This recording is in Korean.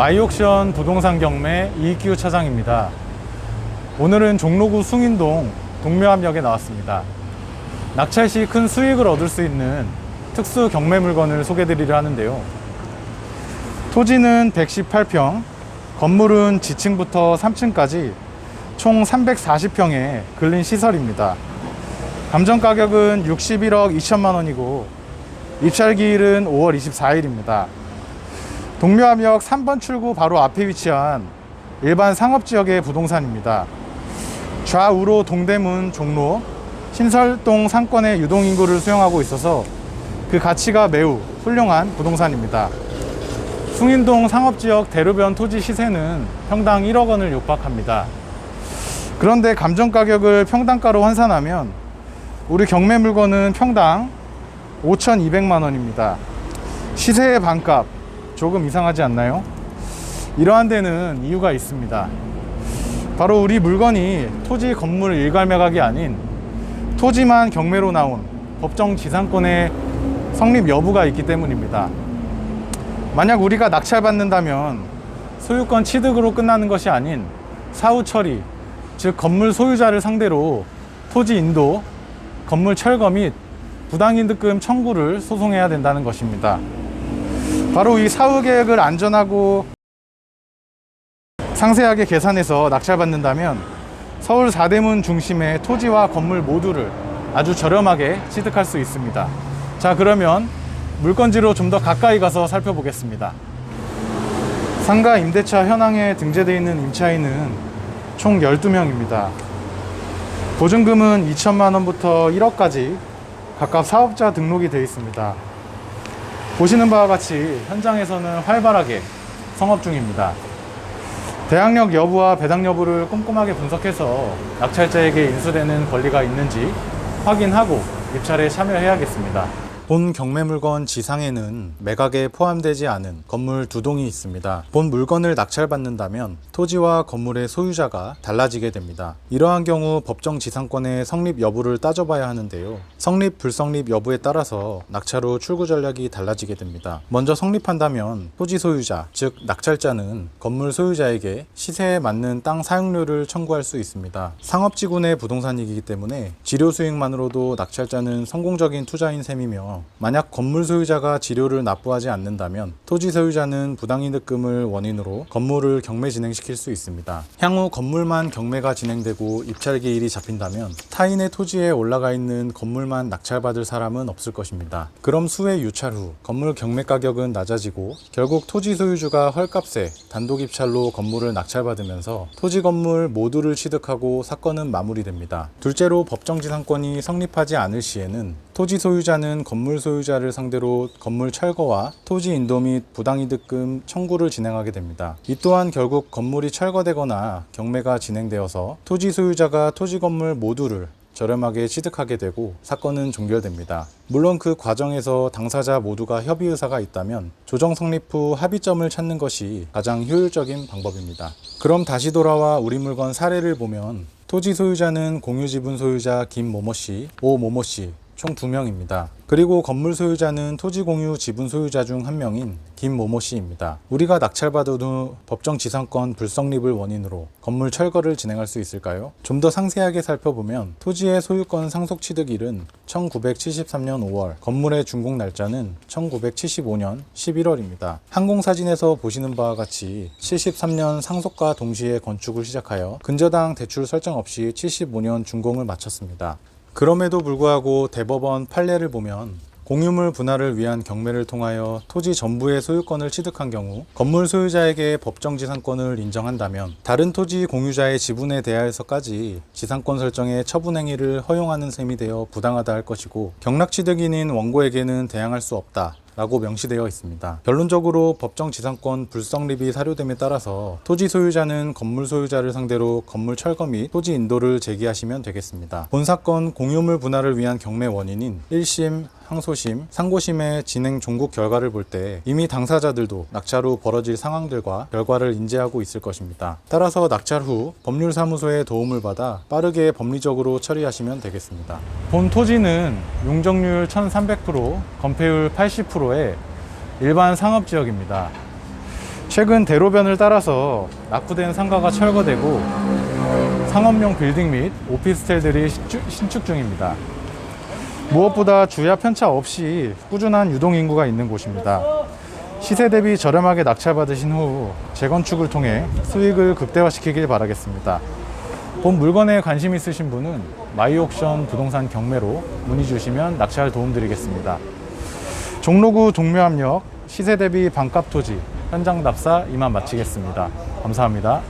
마이옥션 부동산 경매 이익규 차장입니다. 오늘은 종로구 숭인동 동묘암역에 나왔습니다. 낙찰 시 큰 수익을 얻을 수 있는 특수 경매 물건을 소개드리려 하는데요. 토지는 118평, 건물은 지층부터 3층까지 총 340평의 근린 시설입니다. 감정 가격은 61억 2천만 원이고 입찰 기일은 5월 24일입니다. 동묘암역 3번 출구 바로 앞에 위치한 일반 상업지역의 부동산입니다. 좌우로 동대문, 종로, 신설동 상권의 유동인구를 수용하고 있어서 그 가치가 매우 훌륭한 부동산입니다. 숭인동 상업지역 대로변 토지 시세는 평당 1억 원을 육박합니다. 그런데 감정가격을 평당가로 환산하면 우리 경매 물건은 평당 5,200만 원입니다. 시세의 반값, 조금 이상하지 않나요? 이러한 데는 이유가 있습니다. 바로 우리 물건이 토지 건물 일괄 매각이 아닌 토지만 경매로 나온 법정 지상권의 성립 여부가 있기 때문입니다. 만약 우리가 낙찰받는다면 소유권 취득으로 끝나는 것이 아닌 사후 처리, 즉 건물 소유자를 상대로 토지 인도, 건물 철거 및 부당이득금 청구를 소송해야 된다는 것입니다. 바로 이 사후 계획을 안전하고 상세하게 계산해서 낙찰받는다면 서울 4대문 중심의 토지와 건물 모두를 아주 저렴하게 취득할 수 있습니다. 자, 그러면 물건지로 좀 더 가까이 가서 살펴보겠습니다. 상가 임대차 현황에 등재되어 있는 임차인은 총 12명입니다. 보증금은 2천만 원부터 1억까지 각각 사업자 등록이 되어 있습니다. 보시는 바와 같이 현장에서는 활발하게 성업 중입니다. 대항력 여부와 배당 여부를 꼼꼼하게 분석해서 낙찰자에게 인수되는 권리가 있는지 확인하고 입찰에 참여해야겠습니다. 본 경매 물건 지상에는 매각에 포함되지 않은 건물 2동이 있습니다. 본 물건을 낙찰받는다면 토지와 건물의 소유자가 달라지게 됩니다. 이러한 경우 법정 지상권의 성립 여부를 따져봐야 하는데요. 성립, 불성립 여부에 따라서 낙찰 후 출구 전략이 달라지게 됩니다. 먼저 성립한다면 토지 소유자, 즉 낙찰자는 건물 소유자에게 시세에 맞는 땅 사용료를 청구할 수 있습니다. 상업지군의 부동산이기 때문에 지료 수익만으로도 낙찰자는 성공적인 투자인 셈이며 만약 건물 소유자가 지료를 납부하지 않는다면 토지 소유자는 부당이득금을 원인으로 건물을 경매 진행시킬 수 있습니다. 향후 건물만 경매가 진행되고 입찰 기일이 잡힌다면 타인의 토지에 올라가 있는 건물만 낙찰받을 사람은 없을 것입니다. 그럼 수해 유찰 후 건물 경매 가격은 낮아지고 결국 토지 소유주가 헐값에 단독 입찰로 건물을 낙찰받으면서 토지 건물 모두를 취득하고 사건은 마무리됩니다. 둘째로 법정지상권이 성립하지 않을 시에는 토지 소유자는 건물 소유자를 상대로 건물 철거와 토지 인도 및 부당이득금 청구를 진행하게 됩니다. 이 또한 결국 건물이 철거되거나 경매가 진행되어서 토지 소유자가 토지 건물 모두를 저렴하게 취득하게 되고 사건은 종결됩니다. 물론 그 과정에서 당사자 모두가 협의 의사가 있다면 조정 성립 후 합의점을 찾는 것이 가장 효율적인 방법입니다. 그럼 다시 돌아와 우리 물건 사례를 보면 토지 소유자는 공유지분 소유자 김모모씨, 오모모씨 총 2명입니다. 그리고 건물 소유자는 토지 공유 지분 소유자 중 1명인 김모모씨입니다. 우리가 낙찰받은 후 법정 지상권 불성립을 원인으로 건물 철거를 진행할 수 있을까요? 좀 더 상세하게 살펴보면 토지의 소유권 상속 취득일은 1973년 5월, 건물의 준공 날짜는 1975년 11월입니다. 항공사진에서 보시는 바와 같이 73년 상속과 동시에 건축을 시작하여 근저당 대출 설정 없이 75년 준공을 마쳤습니다. 그럼에도 불구하고 대법원 판례를 보면 공유물 분할을 위한 경매를 통하여 토지 전부의 소유권을 취득한 경우 건물 소유자에게 법정 지상권을 인정한다면 다른 토지 공유자의 지분에 대하여서까지 지상권 설정의 처분 행위를 허용하는 셈이 되어 부당하다 할 것이고 경락 취득인인 원고에게는 대항할 수 없다 라고 명시되어 있습니다. 결론적으로 법정 지상권 불성립이 사료됨에 따라서 토지 소유자는 건물 소유자를 상대로 건물 철거 및 토지 인도를 제기하시면 되겠습니다. 본 사건 공유물 분할을 위한 경매 원인인 1심, 항소심, 상고심의 진행 종국 결과를 볼 때 이미 당사자들도 낙찰 후 벌어질 상황들과 결과를 인지하고 있을 것입니다. 따라서 낙찰 후 법률사무소의 도움을 받아 빠르게 법리적으로 처리하시면 되겠습니다. 본 토지는 용적률 1300%, 건폐율 80%의 일반 상업지역입니다. 최근 대로변을 따라서 낙후된 상가가 철거되고 상업용 빌딩 및 오피스텔들이 신축 중입니다. 무엇보다 주야 편차 없이 꾸준한 유동인구가 있는 곳입니다. 시세 대비 저렴하게 낙찰받으신 후 재건축을 통해 수익을 극대화시키길 바라겠습니다. 본 물건에 관심 있으신 분은 마이옥션 부동산 경매로 문의 주시면 낙찰 도움드리겠습니다. 종로구 동묘암역 시세 대비 반값 토지 현장 답사 이만 마치겠습니다. 감사합니다.